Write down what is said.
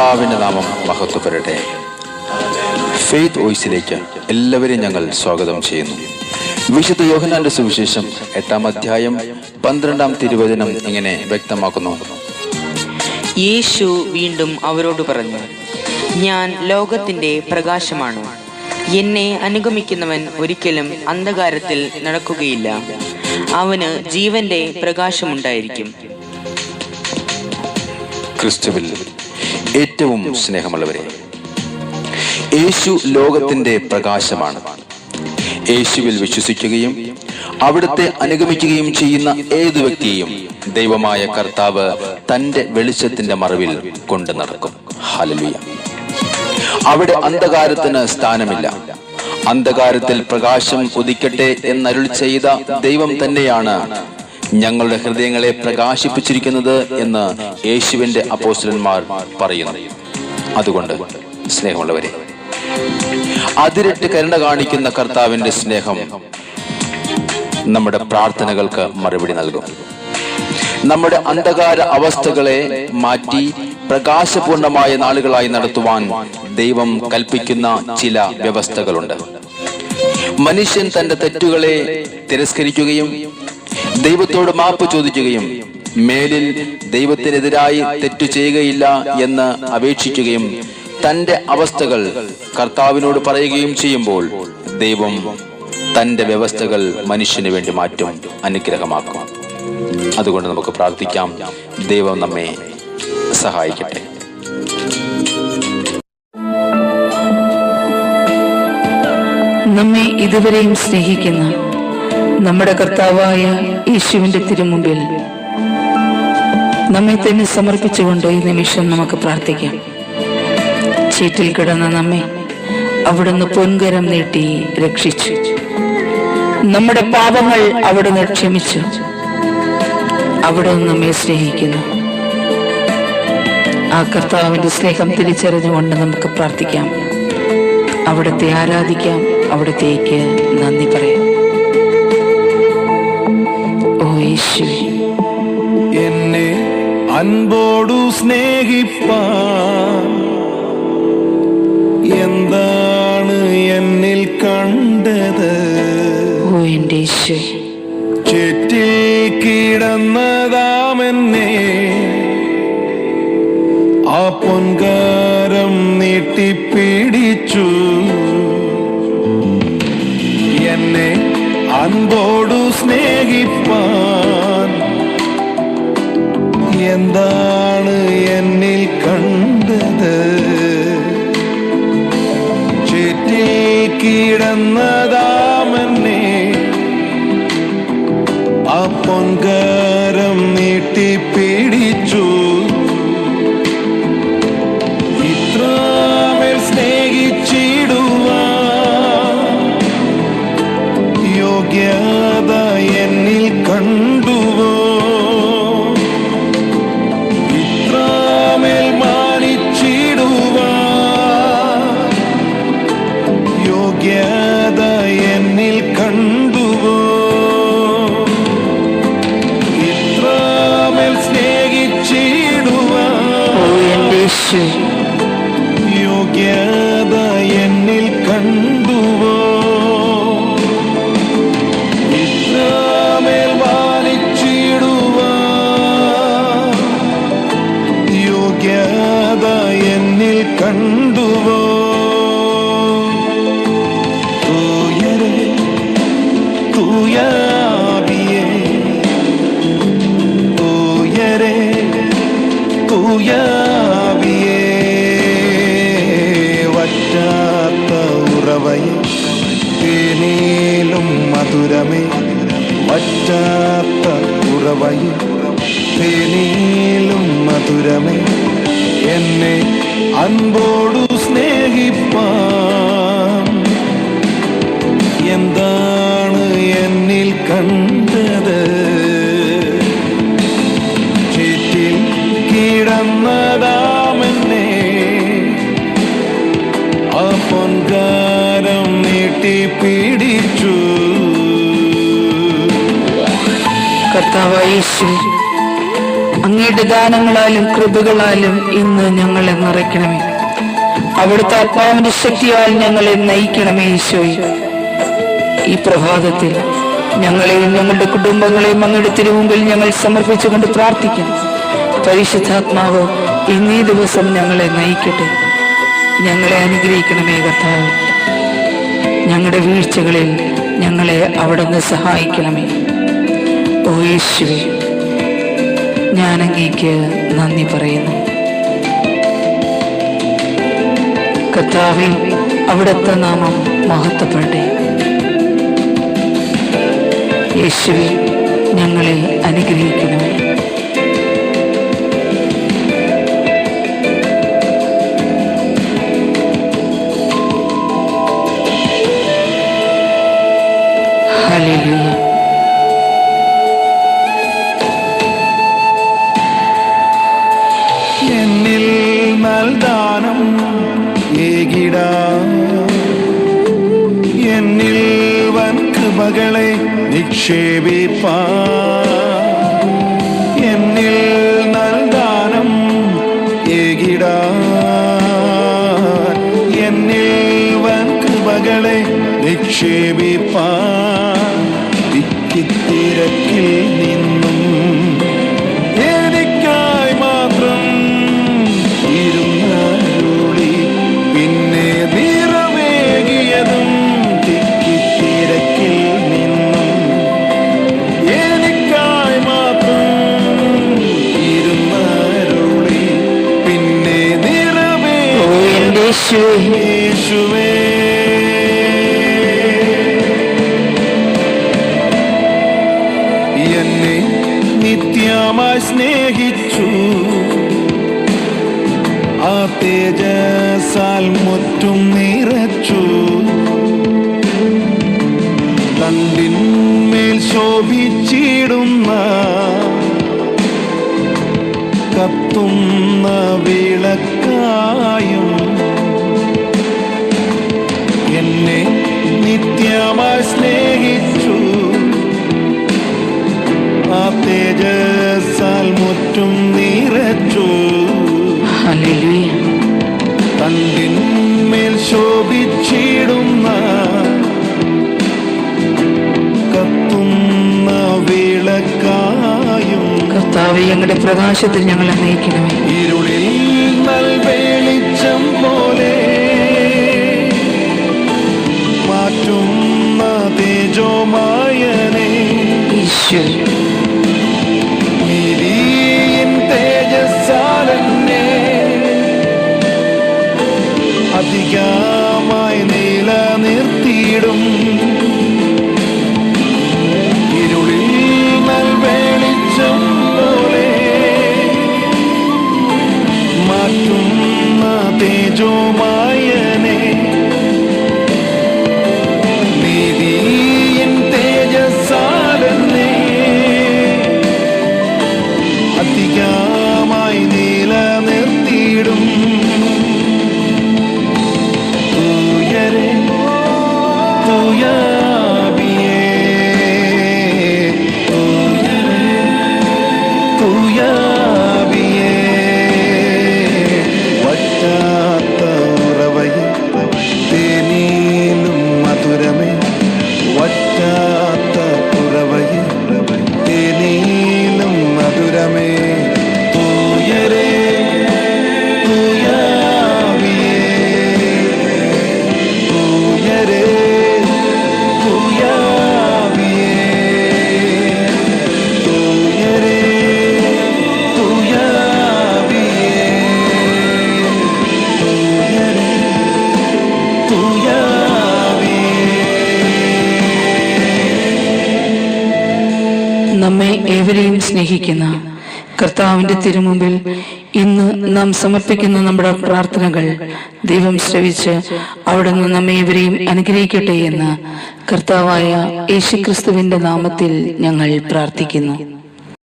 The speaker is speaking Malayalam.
കർത്താവിൻ്റെ നാമം മഹത്വപ്പെടട്ടെ. ഫെയ്ത്ത് വോയിസിലേക്ക് എല്ലാവരെയും ഞങ്ങൾ സ്വാഗതം ചെയ്യുന്നു. വിശുദ്ധ യോഹന്നാന്റെ സുവിശേഷം 8-ാം അധ്യായം 12-ാം തിരുവചനം ഇങ്ങനെ വ്യക്തമാക്കുന്നു: യേശു വീണ്ടും അവരോട് പറഞ്ഞു, ഞാൻ ലോകത്തിന്റെ പ്രകാശമാണ്. എന്നെ അനുഗമിക്കുന്നവൻ ഒരിക്കലും അന്ധകാരത്തിൽ നടക്കുകയില്ല. അവന് ജീവന്റെ പ്രകാശമുണ്ടായിരിക്കും. ക്രിസ്തുവിൽ ഏറ്റവും സ്നേഹമുള്ളവരെ, യേശു ലോകത്തിന്റെ പ്രകാശമാണ്. യേശുവിൽ വിശ്വസിക്കുകയും അവിടുത്തെ അനുഗമിക്കുകയും ചെയ്യുന്ന ഏതു വ്യക്തിയെയും ദൈവമായ കർത്താവ് തന്റെ വെളിച്ചത്തിന്റെ മറവിൽ കൊണ്ടു നടക്കും. ഹല്ലേലൂയ. അവിടെ അന്ധകാരത്തിന് സ്ഥാനമില്ല. അന്ധകാരത്തിൽ പ്രകാശം ഉദിക്കട്ടെ എന്നരുൾ ചെയ്ത ദൈവം തന്നെയാണ് ഞങ്ങളുടെ ഹൃദയങ്ങളെ പ്രകാശിപ്പിച്ചിരിക്കുന്നത് എന്ന് യേശുവിന്റെ അപ്പോസ്തലന്മാർ പറയുന്നു. അതുകൊണ്ട് സ്നേഹമുള്ളവരെ, അതിരിട്ട് കരുണ കാണിക്കുന്ന കർത്താവിന്റെ സ്നേഹം നമ്മുടെ പ്രാർത്ഥനകൾക്ക് മറുപടി നൽകും. നമ്മുടെ അന്ധകാര അവസ്ഥകളെ മാറ്റി പ്രകാശപൂർണമായ നാളുകളായി നടത്തുവാൻ ദൈവം കൽപ്പിക്കുന്ന ചില വ്യവസ്ഥകളുണ്ട്. മനുഷ്യൻ തന്റെ തെറ്റുകളെ തിരസ്കരിക്കുകയും ദൈവത്തോട് മാപ്പ് ചോദിക്കുകയും മേലിൽ ദൈവത്തിനെതിരായി തെറ്റു ചെയ്യുകയില്ല എന്ന് അപേക്ഷിക്കുകയും തന്റെ അവസ്ഥകൾ കർത്താവിനോട് പറയുകയും ചെയ്യുമ്പോൾ ദൈവം തന്റെ വ്യവസ്ഥകൾ മനുഷ്യന് വേണ്ടി മാറ്റും, അനുഗ്രഹമാക്കും. അതുകൊണ്ട് നമുക്ക് പ്രാർത്ഥിക്കാം. ദൈവം നമ്മെ സഹായിക്കട്ടെ. നമ്മെ ഇതുവരെയും സ്നേഹിക്കുന്ന നമ്മുടെ കർത്താവായ യേശുവിന്റെ തിരുമുമ്പിൽ നമ്മെ തന്നെ സമർപ്പിച്ചുകൊണ്ട് ഈ നിമിഷം നമുക്ക് പ്രാർത്ഥിക്കാം. ചീറ്റിൽ കിടന്ന നമ്മെ അവിടുന്ന് പൊൻകരം നീട്ടി രക്ഷിച്ചു. നമ്മുടെ പാപങ്ങൾ അവിടുന്ന് ക്ഷമിച്ചു. അവിടുന്ന് നമ്മെ സ്നേഹിക്കുന്നു. ആ കർത്താവിന്റെ സ്നേഹം തിരിച്ചറിഞ്ഞുകൊണ്ട് നമുക്ക് പ്രാർത്ഥിക്കാം. അവിടുത്തെ ആരാധിക്കാം. അവിടത്തേക്ക് നന്ദി പറയാം. ഓ യേശുവേ, എന്നെ അൻപോടു സ്നേഹിപ്പാൻ എന്താണ് എന്നിൽ കണ്ടത്? ഓ എന്റെ യേശുവേ, ചുറ്റിൽ കിടന്നതാമെന്നെ ആ പൊൻകാരം നീട്ടിപ്പിടിച്ചു. എന്നെ അൻപോടു സ്നേഹിപ്പാൻ എന്താണ് എന്നിൽ കണ്ടത്? ചുറ്റിൽ കിടന്നതാമെന്നെ ആ പൊൻകാരം നീട്ടിപ്പിടിച്ചു. ഇത്രമേൽ സ്നേഹിച്ചിടുവാൻ യോഗ്യത എന്നിൽ കണ്ടുവോ? ഇത്രമേൽ മാനിച്ചിടുവാൻ യോഗ്യത എന്നിൽ കണ്ടുവോ? ഇത്രമേൽ സ്നേഹിച്ചിടുവാൻ ഓ എന്റെ യേശുവേ, യോഗ്യത എന്നിൽ കണ്ടുവോ? ഇത്രമേൽ മാനിച്ചിടുവാൻ യോഗ്യത എന്നിൽ കണ്ടുവോ? തൂയരേ, തൂയാവിയേ, തൂയരേ, തൂയാവിയേ, വറ്റാത്ത ഉറവയെ, തേനീലും മധുരമേ, വറ്റാത്ത ഉറവയെ, തേനീലും മധുരമേ, എന്നെ അൻപോടു സ്നേഹിപ്പാൻ എന്താണ് എന്നിൽ കണ്ടത്? ചുറ്റിൽ കിടന്നതാമെന്നെ ആ പൊൻകാരം നീട്ടിപ്പിടിച്ചു. കർത്താവായ യേശുവേ, അങ്ങയുടെ ദാനങ്ങളാലും കൃപകളാലും ഇന്ന് ഞങ്ങളെ നിറയ്ക്കണമേ. അവിടുത്തെ ആത്മാവിന്റെ ശക്തിയാൽ ഞങ്ങളെ നയിക്കണമേ ഈശോയെ. ഈ പ്രഭാതത്തിൽ ഞങ്ങളെയും ഞങ്ങളുടെ കുടുംബങ്ങളെയും അങ്ങയുടെ തിരുമുമ്പിൽ ഞങ്ങൾ സമർപ്പിച്ചുകൊണ്ട് പ്രാർത്ഥിക്കുന്നു. പരിശുദ്ധാത്മാവ് ഇന്നീ ദിവസം ഞങ്ങളെ നയിക്കട്ടെ. ഞങ്ങളെ അനുഗ്രഹിക്കണമേ കർത്താവേ. ഞങ്ങളുടെ വീഴ്ചകളിൽ ഞങ്ങളെ അവിടുന്ന് സഹായിക്കണമേ. ഓ യേശുവേ, ഞാൻ അങ്ങേക്ക് നന്ദി പറയുന്നു. കർത്താവേ, അവിടുത്തെ നാമം മഹത്വപ്പെടട്ടെ. യേശുവേ, ഞങ്ങളെ അനുഗ്രഹിക്കണമേ. ഹല്ലേലൂയ. എന്നിൽ നൽദാനം ഏകിട, എന്നിൽ വൻകൃപകളെ നിക്ഷേപിപ്പാ. എന്നിൽ നൽദാനം ഏകിട, എന്നിൽ വൻകൃപകളെ നിക്ഷേപിപ്പാ. തിരക്കിൽ നിന്നും എനിക്കായി മാത്രം ഇരുന്നരുളി പിന്നെ നിറവേകിയതും. തിരക്കിൽ നിന്നും എനിക്കായി മാത്രം ഇരുന്നരുളി പിന്നെ യേശുവേ. എന്നെ നിത്യമായി സ്നേഹിച്ചു, ആ തേജസാൽ മുറ്റും നിറച്ചു. തണ്ടിന്മേൽ ശോഭിച്ചിടുന്ന കത്തുന്ന വിളക്കായും എന്നെ നിത്യമായി സ്നേഹിച്ചു, ആ തേജസാൽ മുറ്റും നിറച്ചു. ഹല്ലേലൂയ. തണ്ടിന്മേൽ ശോഭിച്ചിടുന്ന കത്തുന്ന വിളക്കായും കർത്താവേ, ഞങ്ങളുടെ പ്രകാശത്തിൽ ഞങ്ങളെ നയിക്കണമേ. ഇരുളിൽ നൽവെളിച്ചം പോലെ മാറ്റുന്ന തേജോമായനെ. ഈശോ, നീതിയിൻ തേജസ്സാലെന്നെ അധികമായി നിലനിർത്തിയിടും. ഇരുളിൽ നൽവെളിച്ചം പോലെ മാറ്റുന്ന തേജോമായനെ. നീതിയിൻ തേജസ്സാലെന്നെ അധികമായി നിലനിർത്തിയിടും. തൂയരെ തൂയാവിയേ, തൂയരെ തൂയാവിയേ. വറ്റാത്ത ഉറവയെ തേനീലും മധുരമേ, വറ്റാത്ത ഉറവയെ തേനീലും മധുരമേ. തൂയരെ തൂയാവിയേ, തൂയരെ തൂയാവിയേ, തൂയരെ തൂയാവിയേ, തൂയരെ തൂയാവിയേ. നമ്മെ ഏവരെയും സ്നേഹിക്കുന്ന കർത്താവിന്റെ തിരുമുമ്പിൽ ഇന്ന് നാം സമർപ്പിക്കുന്ന നമ്മുടെ പ്രാർത്ഥനകൾ ദൈവം ശ്രവിച്ച് അവിടുന്ന് നമ്മെ ഏവരെയും അനുഗ്രഹിക്കട്ടെ എന്ന് കർത്താവായ യേശുക്രിസ്തുവിന്റെ നാമത്തിൽ ഞങ്ങൾ പ്രാർത്ഥിക്കുന്നു.